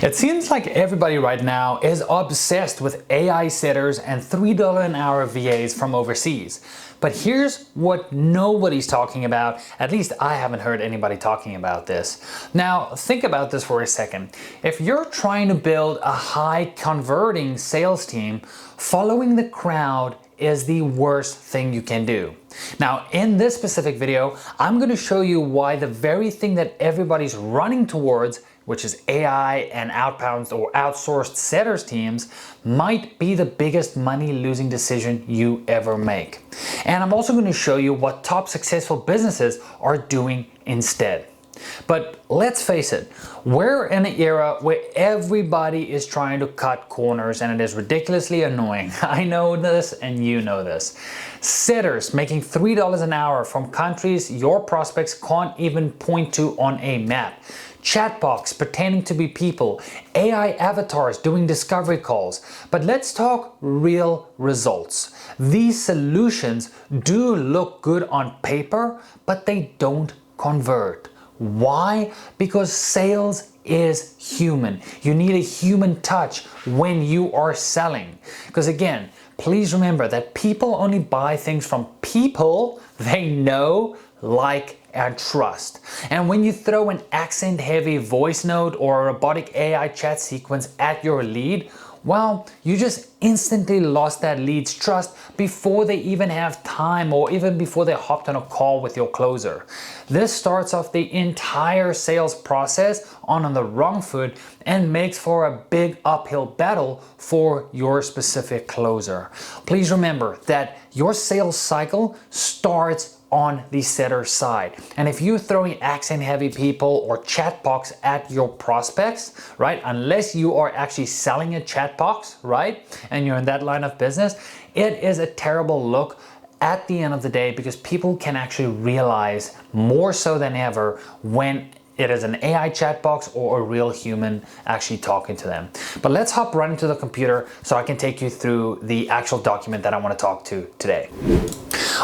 It seems like everybody right now is obsessed with AI setters and $3 an hour VAs from overseas. But here's what nobody's talking about, at least I haven't heard anybody talking about this. Now, think about this for a second. If you're trying to build a high converting sales team, following the crowd is the worst thing you can do. Now, in this specific video, I'm going to show you why the very thing that everybody's running towards, which is AI and outbound or outsourced setters teams, might be the biggest money losing decision you ever make. And I'm also going to show you what top successful businesses are doing instead. But let's face it, we're in an era where everybody is trying to cut corners and it is ridiculously annoying. I know this and you know this. Setters making $3 an hour from countries your prospects can't even point to on a map. Chatbots pretending to be people, AI avatars doing discovery calls. But let's talk real results. These solutions do look good on paper, but they don't convert. Why? Because sales is human. You need a human touch when you are selling. Because again, please remember that people only buy things from people they know, like, and trust. And when you throw an accent-heavy voice note or a robotic AI chat sequence at your lead, well, you just instantly lost that lead's trust before they even have time or even before they hopped on a call with your closer. This starts off the entire sales process on the wrong foot and makes for a big uphill battle for your specific closer. Please remember that your sales cycle starts on the setter side. And if you're throwing accent heavy people or chat box at your prospects, right, unless you are actually selling a chat box, right, and you're in that line of business, it is a terrible look at the end of the day, because people can actually realize more so than ever when it is an AI chat box or a real human actually talking to them. But let's hop right into the computer so I can take you through the actual document that I want to talk to today.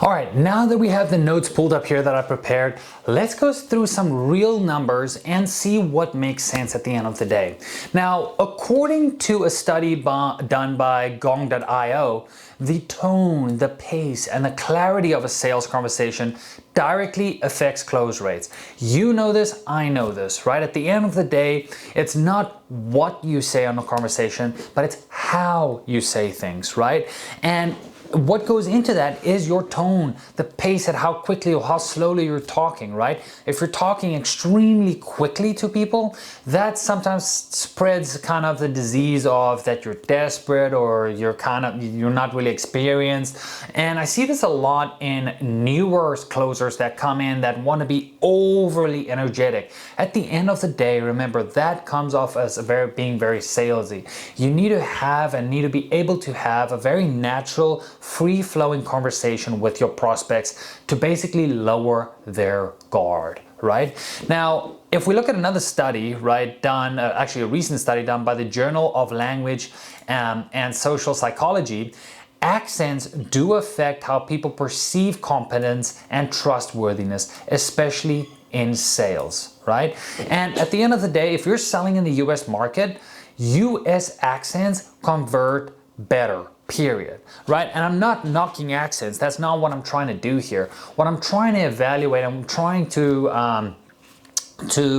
All right, now that we have the notes pulled up here that I prepared, let's go through some real numbers and see what makes sense at the end of the day. Now, according to a study done by Gong.io, the tone, the pace, and the clarity of a sales conversation directly affects close rates. You know this, I know this, right? At the end of the day, it's not what you say on a conversation, but it's how you say things, right? And what goes into that is your tone, the pace at how quickly or how slowly you're talking, right? If you're talking extremely quickly to people, that sometimes spreads kind of the disease of that you're desperate or you're not really experienced. And I see this a lot in newer closers that come in that want to be overly energetic. At the end of the day, remember, that comes off as being very salesy. You need to be able to have a very natural, free-flowing conversation with your prospects to basically lower their guard, right? Now, if we look at another study, right, done, actually a recent study done by the Journal of Language and Social Psychology, accents do affect how people perceive competence and trustworthiness, especially in sales, right? And at the end of the day, if you're selling in the US market, US accents convert better. Period, right? And I'm not knocking accents. That's not what I'm trying to do here. What I'm trying to evaluate, I'm trying to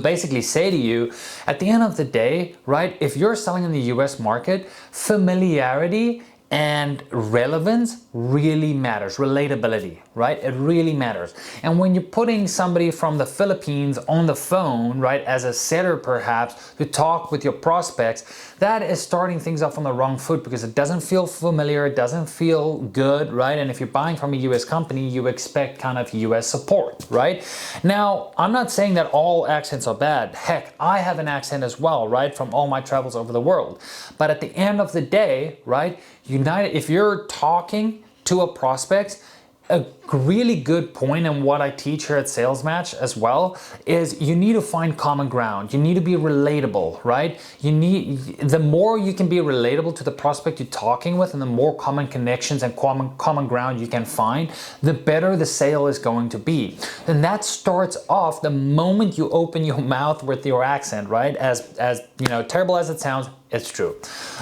basically say to you, at the end of the day, right, if you're selling in the US market, familiarity and relevance really matters. Relatability, right? It really matters. And when you're putting somebody from the Philippines on the phone, right, as a setter perhaps, to talk with your prospects, that is starting things off on the wrong foot because it doesn't feel familiar, it doesn't feel good, right? And if you're buying from a US company, you expect kind of US support, right? Now, I'm not saying that all accents are bad. Heck, I have an accent as well, right, from all my travels over the world. But at the end of the day, right, if you're talking to a prospect, a really good point in what I teach here at Sales Match as well is you need to find common ground. You need to be relatable, right? The more you can be relatable to the prospect you're talking with and the more common connections and common ground you can find, the better the sale is going to be. And that starts off the moment you open your mouth with your accent, right? As you know, terrible as it sounds, it's true.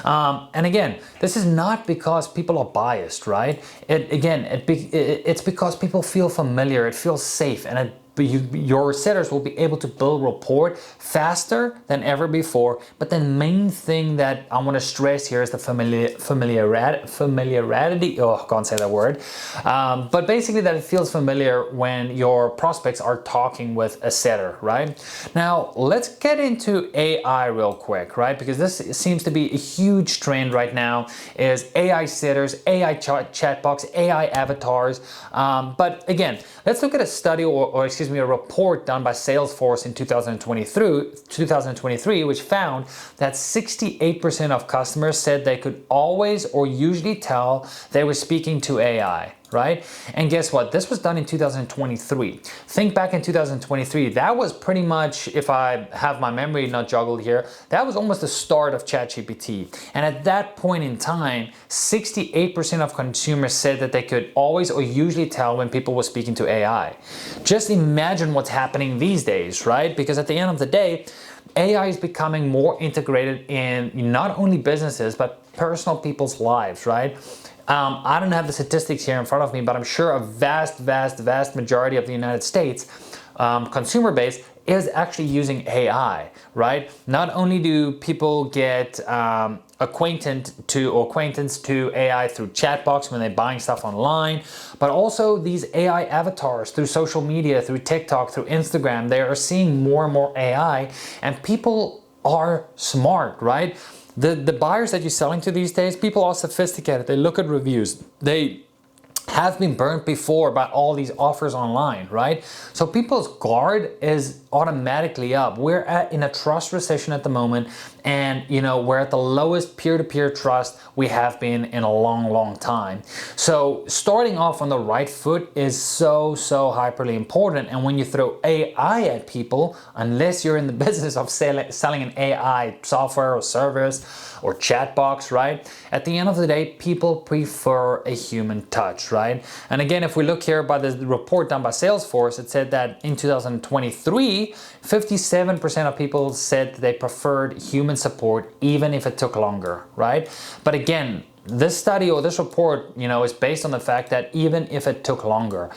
And again, this is not because people are biased, right? It's because people feel familiar, it feels safe, and your setters will be able to build rapport faster than ever before. But the main thing that I want to stress here is the familiarity. Oh, I can't say that word. But basically that it feels familiar when your prospects are talking with a setter, right? Now, let's get into AI real quick, right? Because this seems to be a huge trend right now is AI setters, AI chatbots, AI avatars. But again, let's look at a study or excuse me, a report done by Salesforce in 2023, which found that 68% of customers said they could always or usually tell they were speaking to AI. Right? And guess what? This was done in 2023. Think back in 2023, that was pretty much, if I have my memory not joggled here, that was almost the start of ChatGPT. And at that point in time, 68% of consumers said that they could always or usually tell when people were speaking to AI. Just imagine what's happening these days, right? Because at the end of the day, AI is becoming more integrated in not only businesses, but personal people's lives, right? I don't have the statistics here in front of me, but I'm sure a vast majority of the United States consumer base is actually using AI, right? Not only do people get acquaintance to AI through chatbots when they're buying stuff online, but also these AI avatars through social media, through TikTok, through Instagram, they are seeing more and more AI, and people are smart, right? The buyers that you're selling to these days, people are sophisticated. They look at reviews. They have been burnt before by all these offers online, right? So people's guard is automatically up. We're in a trust recession at the moment, and we're at the lowest peer-to-peer trust we have been in a long time. So starting off on the right foot is so hyperly important. And when you throw AI at people, unless you're in the business of selling an AI software or service or chat box, right? At the end of the day, people prefer a human touch, right? And again, if we look here by the report done by Salesforce, it said that in 2023, 57% of people said they preferred human support even if it took longer, right? But again, this study or this report, is based on the fact that even if it took longer,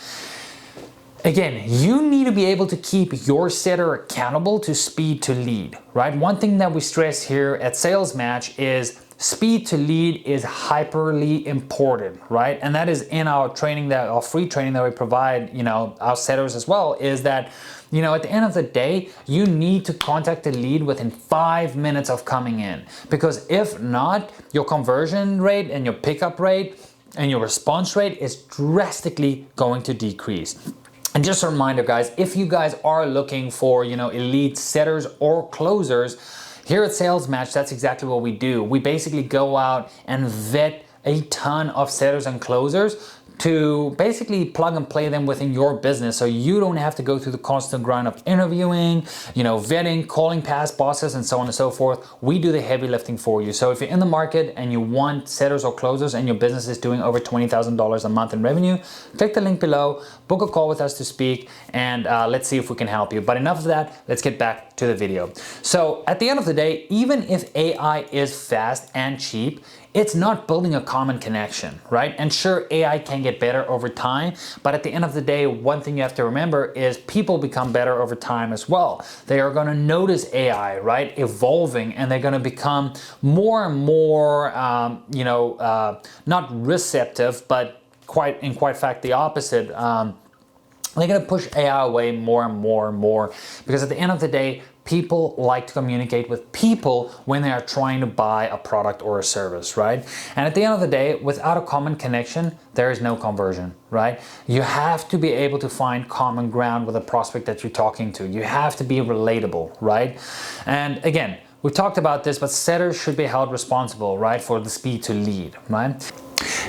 again, you need to be able to keep your setter accountable to speed to lead, right? One thing that we stress here at Sales Match is speed to lead is hyperly important, right? And that is in our training, our free training that we provide, our setters as well, is that, at the end of the day, you need to contact the lead within 5 minutes of coming in. Because if not, your conversion rate and your pickup rate and your response rate is drastically going to decrease. And just a reminder, guys, if you guys are looking for, elite setters or closers, here at Sales Match, that's exactly what we do. We basically go out and vet a ton of setters and closers to basically plug and play them within your business, so you don't have to go through the constant grind of interviewing, vetting, calling past bosses, and so on and so forth. We do the heavy lifting for you. So if you're in the market and you want setters or closers and your business is doing over $20,000 a month in revenue, click the link below, book a call with us to speak, and let's see if we can help you. But enough of that, let's get back to the video. So at the end of the day, even if AI is fast and cheap, it's not building a common connection, right? And sure, AI can get better over time, but at the end of the day, one thing you have to remember is people become better over time as well. They are gonna notice AI, right, evolving, and they're gonna become more and more, not receptive, but in quite fact the opposite. They're gonna push AI away more and more, because at the end of the day, people like to communicate with people when they are trying to buy a product or a service, right? And at the end of the day, without a common connection, there is no conversion, right? You have to be able to find common ground with a prospect that you're talking to. You have to be relatable, right? And again, we've talked about this, but setters should be held responsible, right, for the speed to lead, right?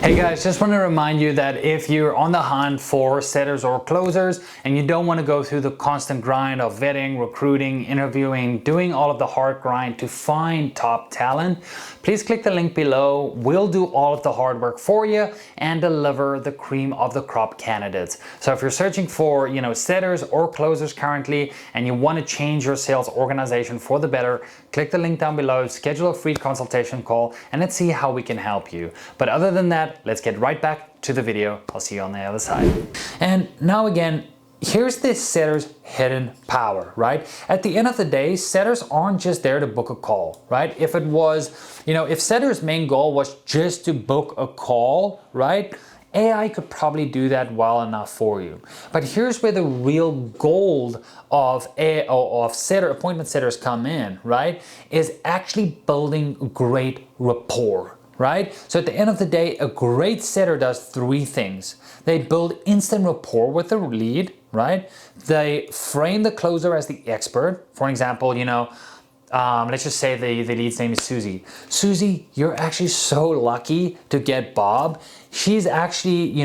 Hey guys, just want to remind you that if you're on the hunt for setters or closers and you don't want to go through the constant grind of vetting, recruiting, interviewing, doing all of the hard grind to find top talent, please click the link below. We'll do all of the hard work for you and deliver the cream of the crop candidates. So if you're searching for, setters or closers currently and you want to change your sales organization for the better, click the link down below, schedule a free consultation call, and let's see how we can help you. But other than that, let's get right back to the video. I'll see you on the other side. And now again, here's this setter's hidden power, right? At the end of the day, setters aren't just there to book a call, right? If it was, if setter's main goal was just to book a call, right? AI could probably do that well enough for you. But here's where the real gold of appointment setters come in, right? Is actually building great rapport. Right? So at the end of the day, a great setter does three things. They build instant rapport with the lead, right? They frame the closer as the expert. For example, let's just say the lead's name is Susie. Susie, you're actually so lucky to get Bob. She's actually,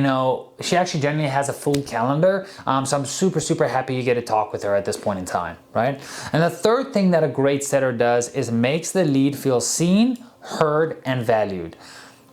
she actually generally has a full calendar. So I'm super, super happy you get to talk with her at this point in time, right? And the third thing that a great setter does is makes the lead feel seen, heard, and valued.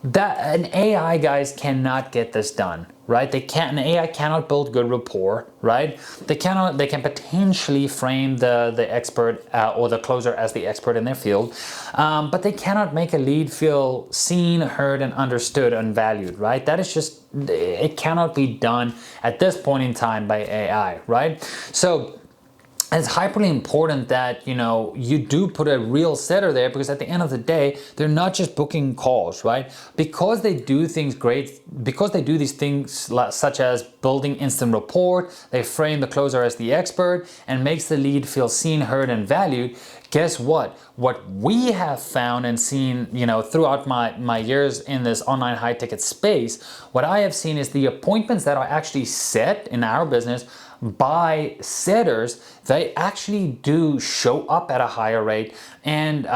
That an AI, guys, cannot get this done, right? An AI cannot build good rapport, right? They can potentially frame the expert or the closer as the expert in their field, but they cannot make a lead feel seen, heard, and understood and valued, right? That is just, it cannot be done at this point in time by AI, right? So it's hyperly important that you do put a real setter there, because at the end of the day, they're not just booking calls, right? Because they do things great, because they do these things such as building instant rapport, they frame the closer as the expert and makes the lead feel seen, heard, and valued. Guess what? What we have found and seen, throughout my years in this online high ticket space, what I have seen is the appointments that are actually set in our business by setters, they actually do show up at a higher rate. And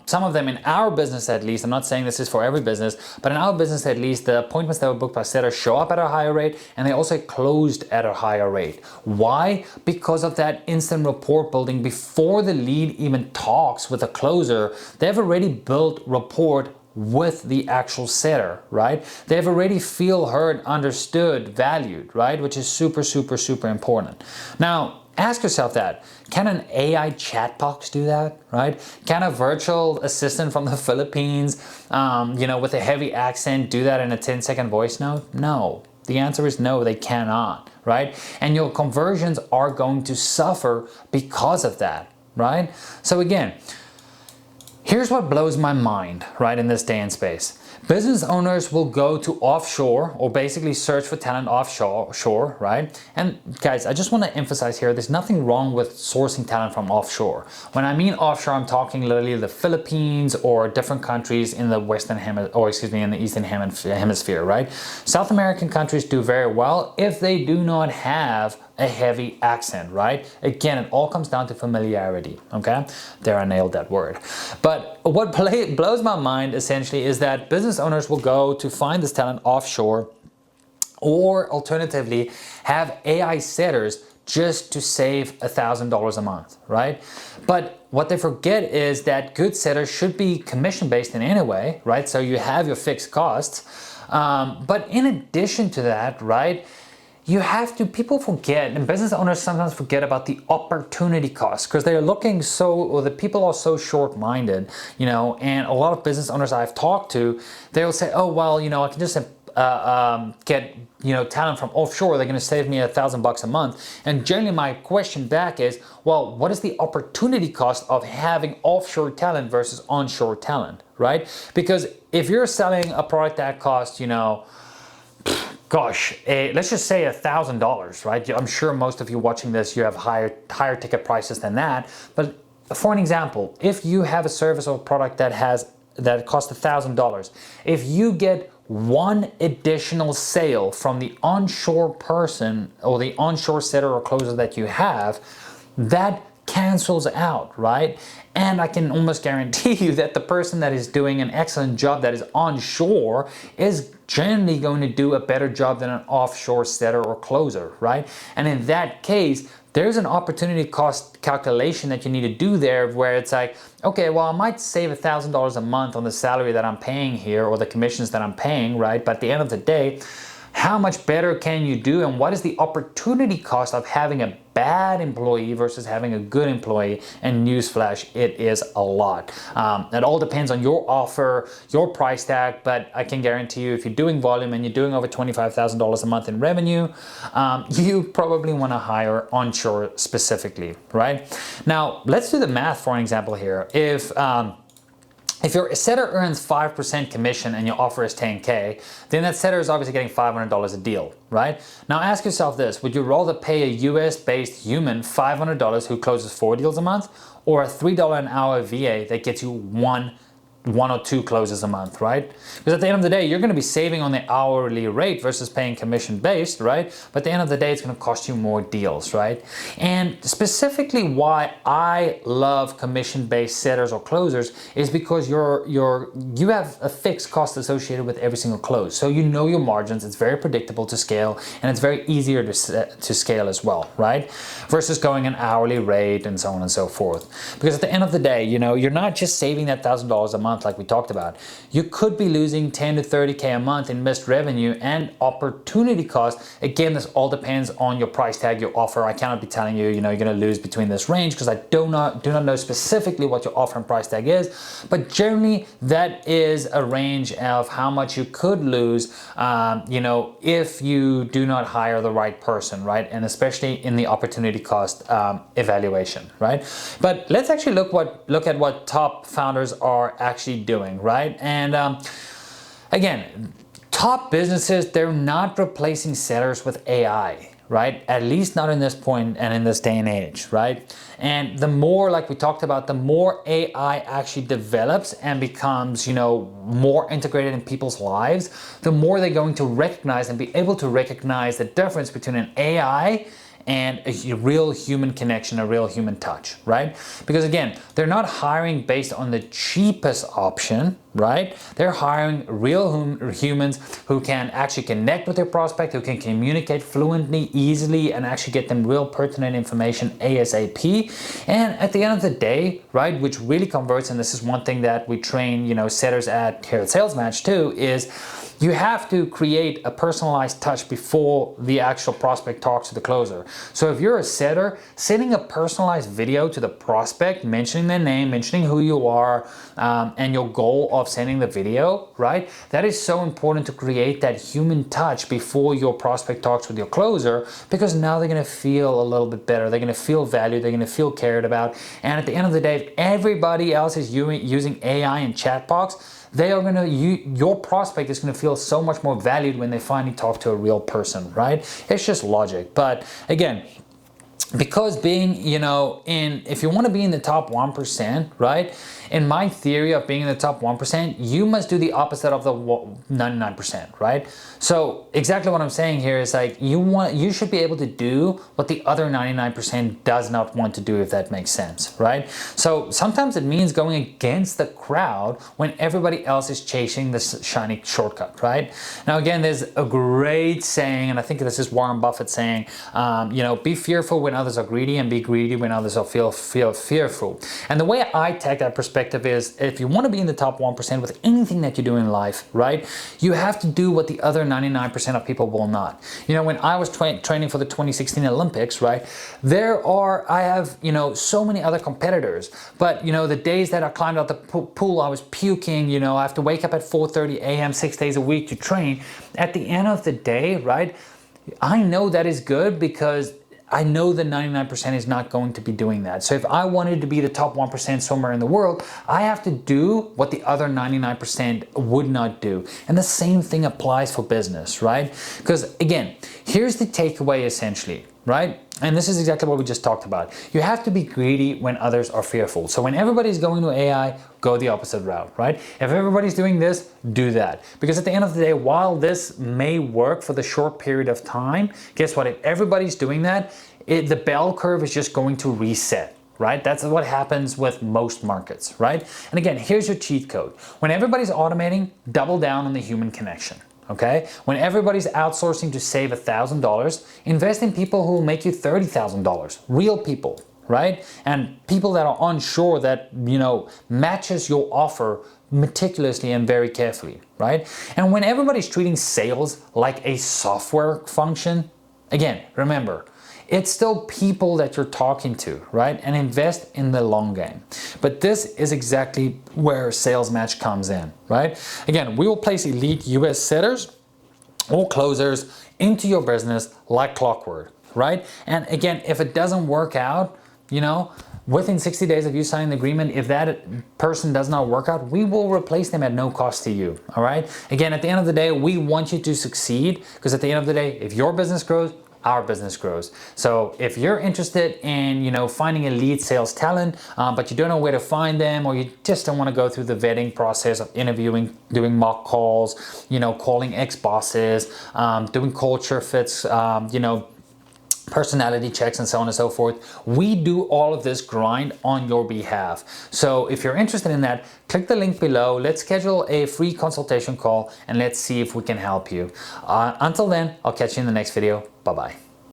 some of them in our business, at least, I'm not saying this is for every business, but in our business at least, the appointments that were booked by setters show up at a higher rate, and they also closed at a higher rate. Why? Because of that instant rapport building before the lead even talks with a closer. They've already built rapport with the actual setter, right? They've already feel heard, understood, valued, right? Which is super, super, super important. Now, ask yourself that. Can an AI chat box do that, right? Can a virtual assistant from the Philippines, with a heavy accent do that in a 10-second voice note? No. The answer is no, they cannot, right? And your conversions are going to suffer because of that, right? So again, here's what blows my mind, right, in this day and space. Business owners will go to offshore, or basically search for talent offshore, right? And guys, I just want to emphasize here, there's nothing wrong with sourcing talent from offshore. When I mean offshore, I'm talking literally the Philippines or different countries in the in the Eastern Hemisphere, right? South American countries do very well if they do not have a heavy accent, right? Again, it all comes down to familiarity, okay? There, I nailed that word. But what blows my mind essentially is that business owners will go to find this talent offshore, or alternatively have AI setters just to save $1,000 a month, right? But what they forget is that good setters should be commission-based in any way, right? So you have your fixed costs. But in addition to that, right, people forget, and business owners sometimes forget about the opportunity cost, because they're looking the people are so short-minded, and a lot of business owners I've talked to, they'll say, oh, well, I can just get, talent from offshore, they're going to save me $1,000 a month. And generally my question back is, well, what is the opportunity cost of having offshore talent versus onshore talent, right? Because if you're selling a product that costs, let's just say $1,000, right? I'm sure most of you watching this, you have higher ticket prices than that. But for an example, if you have a service or product that costs $1,000, if you get one additional sale from the onshore person or the onshore setter or closer that you have, that cancels out, right? And I can almost guarantee you that the person that is doing an excellent job that is onshore is generally going to do a better job than an offshore setter or closer, right? And in that case, there's an opportunity cost calculation that you need to do there where it's like, okay, well, I might save $1,000 a month on the salary that I'm paying here or the commissions that I'm paying, right? But at the end of the day, how much better can you do, and what is the opportunity cost of having a bad employee versus having a good employee? And newsflash, it is a lot. It all depends on your offer, your price tag, but I can guarantee you if you're doing volume and you're doing over $25,000 a month in revenue, you probably want to hire onshore specifically, right? Now, let's do the math for an example here. If your setter earns 5% commission and your offer is 10K, then that setter is obviously getting $500 a deal, right? Now ask yourself this, would you rather pay a US-based human $500 who closes 4 deals a month, or a $3 an hour VA that gets you one or two closes a month, right? Because at the end of the day, you're going to be saving on the hourly rate versus paying commission based, right? But at the end of the day, it's going to cost you more deals, right? And specifically why I love commission based setters or closers is because you have a fixed cost associated with every single close. So you know your margins, it's very predictable to scale, and it's very easier to scale as well, right? Versus going an hourly rate and so on and so forth. Because at the end of the day, you're not just saving that $1,000 a month like we talked about. You could be losing 10 to 30K a month in missed revenue and opportunity cost. Again, this all depends on your price tag, your offer. I cannot be telling you, you're going to lose between this range because I do not know specifically what your offer and price tag is. But generally, that is a range of how much you could lose, if you do not hire the right person, right? And especially in the opportunity cost evaluation, right? But let's actually look at what top founders are actually doing, right? And again, top businesses, they're not replacing sellers with AI, right? At least not in this point and in this day and age, right? And the more, like we talked about, the more AI actually develops and becomes, more integrated in people's lives, the more they're going to recognize and be able to recognize the difference between an AI and a real human connection, a real human touch, right? Because again, they're not hiring based on the cheapest option, right? They're hiring real humans who can actually connect with their prospect, who can communicate fluently, easily, and actually get them real pertinent information ASAP. And at the end of the day, right, which really converts, and this is one thing that we train, setters at here at Sales Match too, is you have to create a personalized touch before the actual prospect talks to the closer. So if you're a setter, sending a personalized video to the prospect, mentioning their name, mentioning who you are, and your goal of sending the video, right? That is so important to create that human touch before your prospect talks with your closer, because now they're gonna feel a little bit better. They're gonna feel valued, they're gonna feel cared about. And at the end of the day, if everybody else is using AI and chat box, your prospect is going to feel so much more valued when they finally talk to a real person, right? It's just logic. But again, because being, if you want to be in the top 1%, right? In my theory of being in the top 1%, you must do the opposite of the 99%, right? So exactly what I'm saying here is like, you should be able to do what the other 99% does not want to do, if that makes sense, right? So sometimes it means going against the crowd when everybody else is chasing this shiny shortcut, right? Now, again, there's a great saying, and I think this is Warren Buffett saying, be fearful when others are greedy and be greedy when others are feel fearful. And the way I take that perspective is, if you want to be in the top 1% with anything that you do in life, right, you have to do what the other 99% of people will not. When I was training for the 2016 Olympics, right, I have, so many other competitors, but, the days that I climbed out the pool, I was puking, I have to wake up at 4:30 a.m. 6 days a week to train. At the end of the day, right, I know that is good because I know the 99% is not going to be doing that. So if I wanted to be the top 1% somewhere in the world, I have to do what the other 99% would not do. And the same thing applies for business, right? Because again, here's the takeaway essentially, right? And this is exactly what we just talked about. You have to be greedy when others are fearful. So when everybody's going to AI, go the opposite route, right? If everybody's doing this, do that. Because at the end of the day, while this may work for the short period of time, guess what? If everybody's doing that, the bell curve is just going to reset, right? That's what happens with most markets, right? And again, here's your cheat code. When everybody's automating, double down on the human connection. Okay? When everybody's outsourcing to save $1,000, invest in people who will make you $30,000. Real people, right? And people that are unsure that, matches your offer meticulously and very carefully, right? And when everybody's treating sales like a software function, again, remember, it's still people that you're talking to, right? And invest in the long game. But this is exactly where Sales Match comes in, right? Again, we will place elite US setters or closers into your business like clockwork, right? And again, if it doesn't work out, within 60 days of you signing the agreement, if that person does not work out, we will replace them at no cost to you, all right? Again, at the end of the day, we want you to succeed, because at the end of the day, if your business grows, our business grows. So if you're interested in finding a lead sales talent, but you don't know where to find them, or you just don't want to go through the vetting process of interviewing, doing mock calls, calling ex-bosses, doing culture fits, personality checks, and so on and so forth, we do all of this grind on your behalf. So if you're interested in that, click the link below. Let's schedule a free consultation call and let's see if we can help you. Until then, I'll catch you in the next video. Bye-bye.